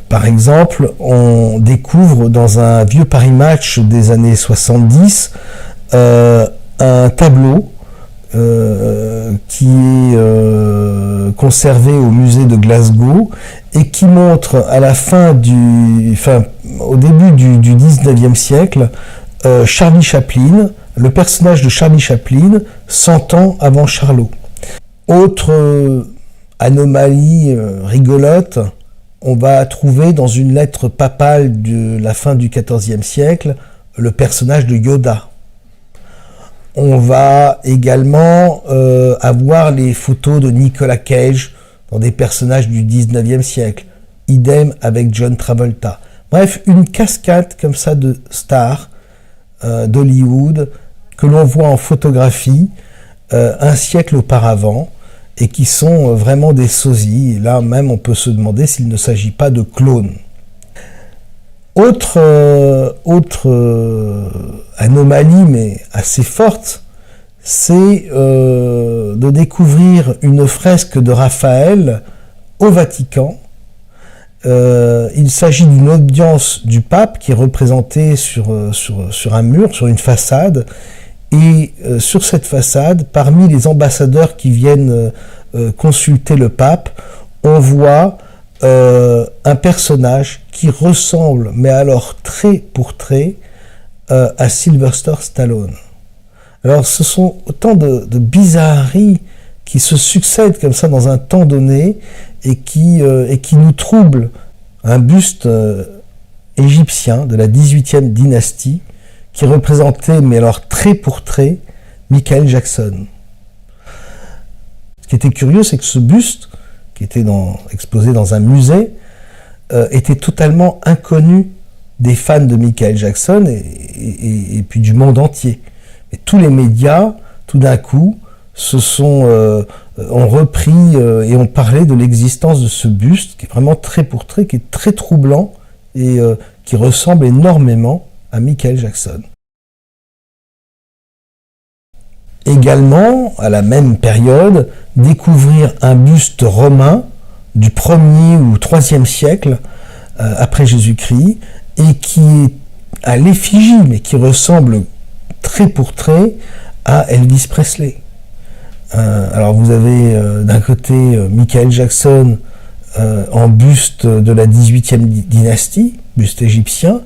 Par exemple, on découvre dans un vieux Paris Match des années 70 un tableau qui est conservé au musée de Glasgow et qui montre à la au début du 19e siècle, Charlie Chaplin, le personnage de Charlie Chaplin, 100 ans avant Charlot. Autre anomalie rigolote, on va trouver dans une lettre papale de la fin du XIVe siècle le personnage de Yoda. On va également avoir les photos de Nicolas Cage dans des personnages du 19e siècle. Idem avec John Travolta. Bref, une cascade comme ça de stars d'Hollywood que l'on voit en photographie un siècle auparavant et qui sont vraiment des sosies. Et là même, on peut se demander s'il ne s'agit pas de clones. Autre anomalie, mais assez forte, c'est de découvrir une fresque de Raphaël au Vatican. Il s'agit d'une audience du pape qui est représentée sur un mur, sur une façade. Et sur cette façade, parmi les ambassadeurs qui viennent consulter le pape, on voit un personnage qui ressemble, mais alors trait pour trait, à Sylvester Stallone. Alors ce sont autant de bizarreries qui se succèdent comme ça dans un temps donné et qui nous troublent. Un buste égyptien de la 18e dynastie qui représentait, mais alors trait pour trait, Michael Jackson. Ce qui était curieux, c'est que ce buste, qui était exposé dans un musée, était totalement inconnu des fans de Michael Jackson et puis du monde entier. Et tous les médias, tout d'un coup, ont repris et ont parlé de l'existence de ce buste, qui est vraiment trait pour trait, qui est très troublant et qui ressemble énormément à Michael Jackson. Également, à la même période, découvrir un buste romain du 1er ou 3e siècle après Jésus-Christ et qui est à l'effigie, mais qui ressemble trait pour trait à Elvis Presley. Alors vous avez d'un côté Michael Jackson en buste de la 18e dynastie, buste égyptien,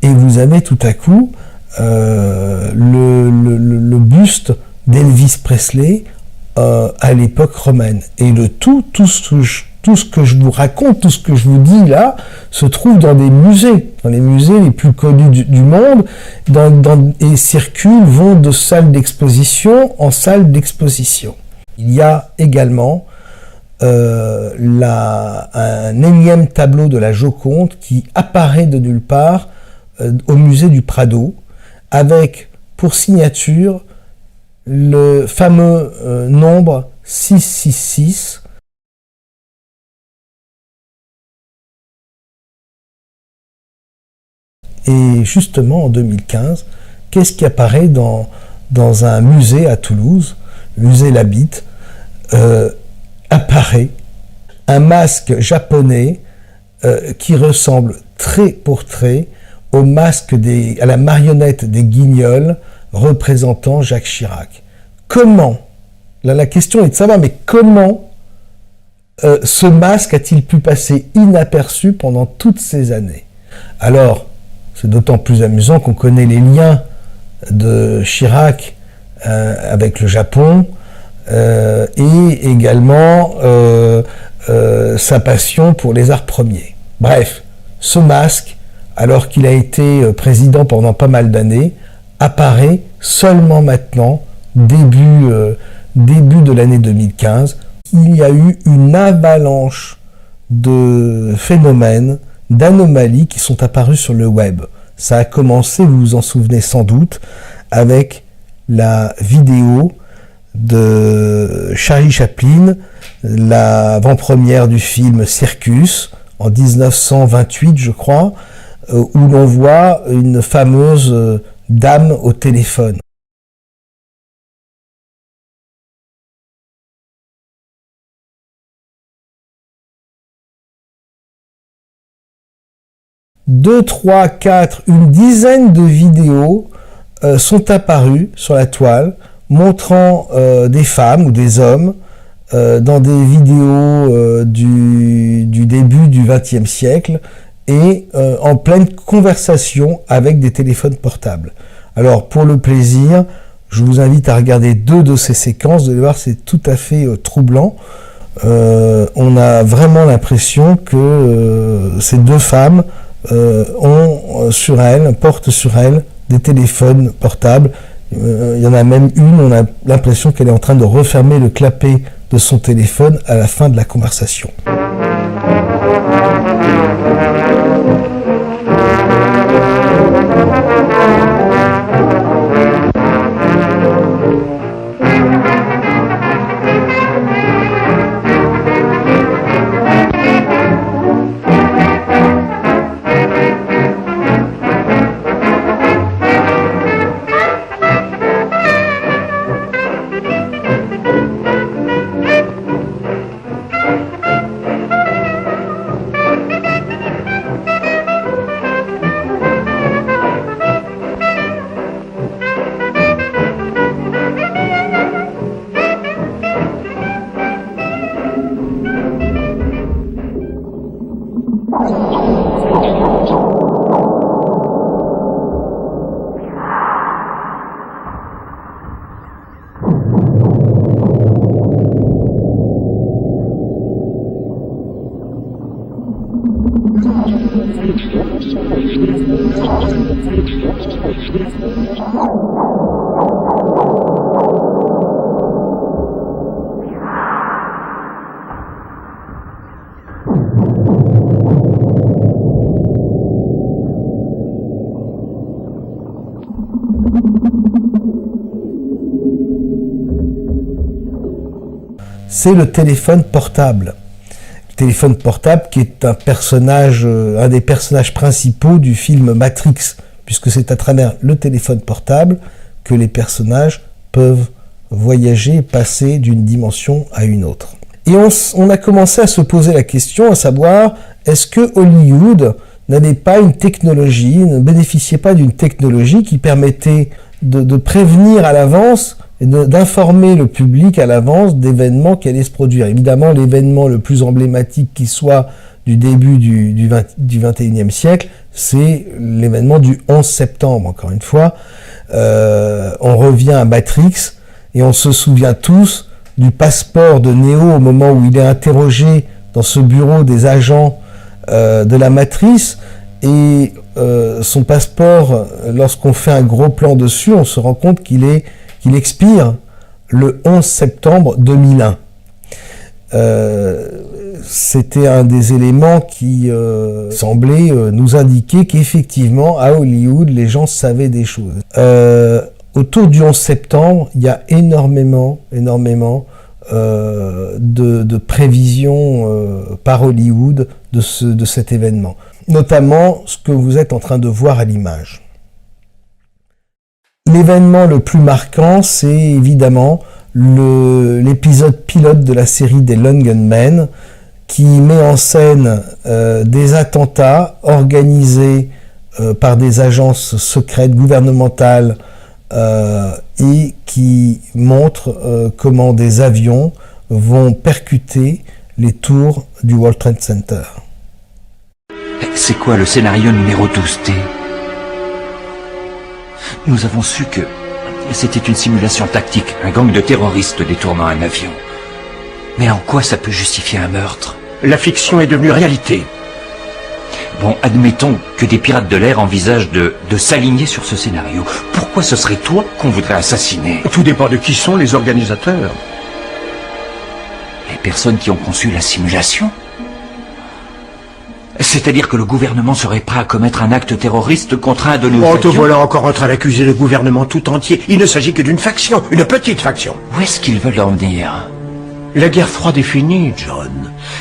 et vous avez tout à coup le buste d'Elvis Presley à l'époque romaine. Et tout ce que je vous raconte, tout ce que je vous dis là, se trouve dans des musées, dans les musées les plus connus du monde, et circulent, vont de salle d'exposition en salle d'exposition. Il y a également un énième tableau de la Joconde qui apparaît de nulle part au musée du Prado, avec pour signature le fameux nombre 666. Et justement en 2015, qu'est-ce qui apparaît dans un musée à Toulouse, le musée Labitte, apparaît un masque japonais qui ressemble trait pour trait au masque à la marionnette des Guignols représentant Jacques Chirac. Comment, là la question est de savoir, mais comment ce masque a-t-il pu passer inaperçu pendant toutes ces années? Alors, c'est d'autant plus amusant qu'on connaît les liens de Chirac avec le Japon et également sa passion pour les arts premiers. Bref, ce masque, alors qu'il a été président pendant pas mal d'années, apparaît seulement maintenant, début de l'année 2015. Il y a eu une avalanche de phénomènes, d'anomalies qui sont apparus sur le web. Ça a commencé, vous vous en souvenez sans doute, avec la vidéo de Charlie Chaplin, l'avant-première du film Circus, en 1928 je crois, où l'on voit une fameuse dame au téléphone. 2, 3, 4, une dizaine de vidéos sont apparues sur la toile montrant des femmes ou des hommes dans des vidéos du début du XXe siècle et en pleine conversation avec des téléphones portables. Alors pour le plaisir, je vous invite à regarder 2 de ces séquences, vous allez voir c'est tout à fait troublant. On a vraiment l'impression que ces 2 femmes portent sur elles des téléphones portables. Il y en a même une, on a l'impression qu'elle est en train de refermer le clapet de son téléphone à la fin de la conversation. C'est le téléphone portable. Le téléphone portable qui est un des personnages principaux du film Matrix, puisque c'est à travers le téléphone portable que les personnages peuvent voyager, passer d'une dimension à une autre. Et on a commencé à se poser la question, à savoir, est-ce que Hollywood n'avait pas une technologie, ne bénéficiait pas d'une technologie qui permettait de prévenir à l'avance et d'informer le public à l'avance d'événements qui allaient se produire. Évidemment, l'événement le plus emblématique qui soit du début du XXIe siècle, c'est l'événement du 11 septembre, encore une fois. On revient à Matrix et on se souvient tous du passeport de Neo au moment où il est interrogé dans ce bureau des agents de la Matrice, et son passeport, lorsqu'on fait un gros plan dessus, on se rend compte qu'il expire le 11 septembre 2001. C'était un des éléments qui semblait nous indiquer qu'effectivement, à Hollywood, les gens savaient des choses. Autour du 11 septembre, il y a énormément de prévisions par Hollywood de cet événement. Notamment ce que vous êtes en train de voir à l'image. L'événement le plus marquant, c'est évidemment l'épisode pilote de la série des Lone Gunmen, qui met en scène des attentats organisés par des agences secrètes gouvernementales et qui montre comment des avions vont percuter les tours du World Trade Center. C'est quoi le scénario numéro 12T? Nous avons su que c'était une simulation tactique, un gang de terroristes détournant un avion. Mais en quoi ça peut justifier un meurtre? La fiction est devenue réalité. Bon, admettons que des pirates de l'air envisagent de s'aligner sur ce scénario. Pourquoi ce serait toi qu'on voudrait assassiner? Tout dépend de qui sont les organisateurs. Les personnes qui ont conçu la simulation? C'est-à-dire que le gouvernement serait prêt à commettre un acte terroriste contre un de nos avions? Te voilà encore en train d'accuser le gouvernement tout entier. Il ne s'agit que d'une faction, une petite faction. Où est-ce qu'ils veulent en venir? La guerre froide est finie, John.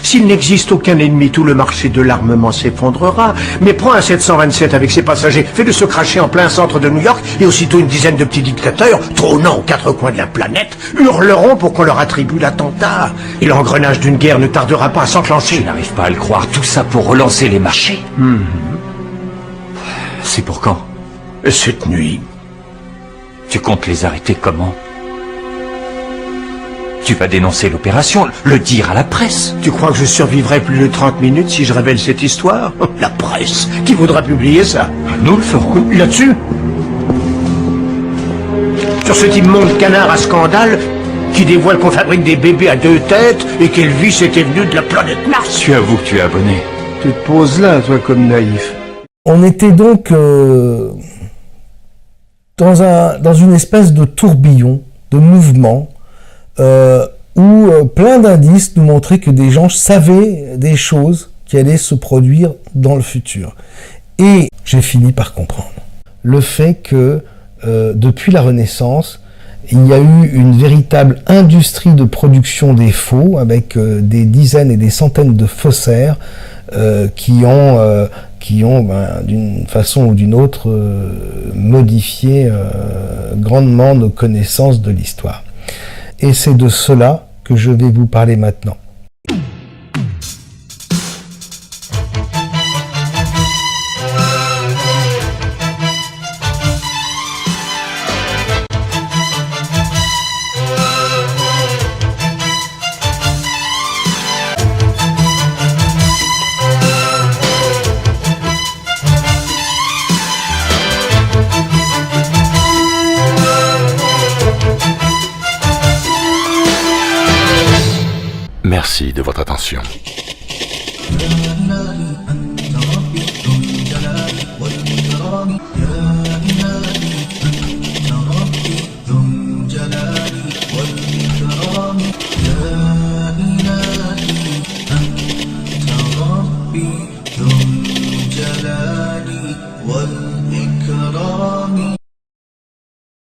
S'il n'existe aucun ennemi, tout le marché de l'armement s'effondrera. Mais prends un 727 avec ses passagers, fais-le se cracher en plein centre de New York, et aussitôt une dizaine de petits dictateurs, trônant aux quatre coins de la planète, hurleront pour qu'on leur attribue l'attentat. Et l'engrenage d'une guerre ne tardera pas à s'enclencher. Je n'arrive pas à le croire. Tout ça pour relancer les marchés. C'est pour quand? Cette nuit. Tu comptes les arrêter comment? Tu vas dénoncer l'opération, le dire à la presse. Tu crois que je survivrai plus de 30 minutes si je révèle cette histoire? La presse, qui voudra publier ça? Nous le ferons. Là-dessus? Sur cet immonde canard à scandale qui dévoile qu'on fabrique des bébés à 2 têtes et qu'Elvis était venu de la planète Mars. Tu avoues que tu es abonné. Tu te poses là, toi, comme naïf. On était donc dans une espèce de tourbillon, de mouvement, où plein d'indices nous montraient que des gens savaient des choses qui allaient se produire dans le futur. Et j'ai fini par comprendre le fait que depuis la Renaissance, il y a eu une véritable industrie de production des faux, avec des dizaines et des centaines de faussaires qui ont d'une façon ou d'une autre modifié grandement nos connaissances de l'histoire. Et c'est de cela que je vais vous parler maintenant. Merci de votre attention. والإكرام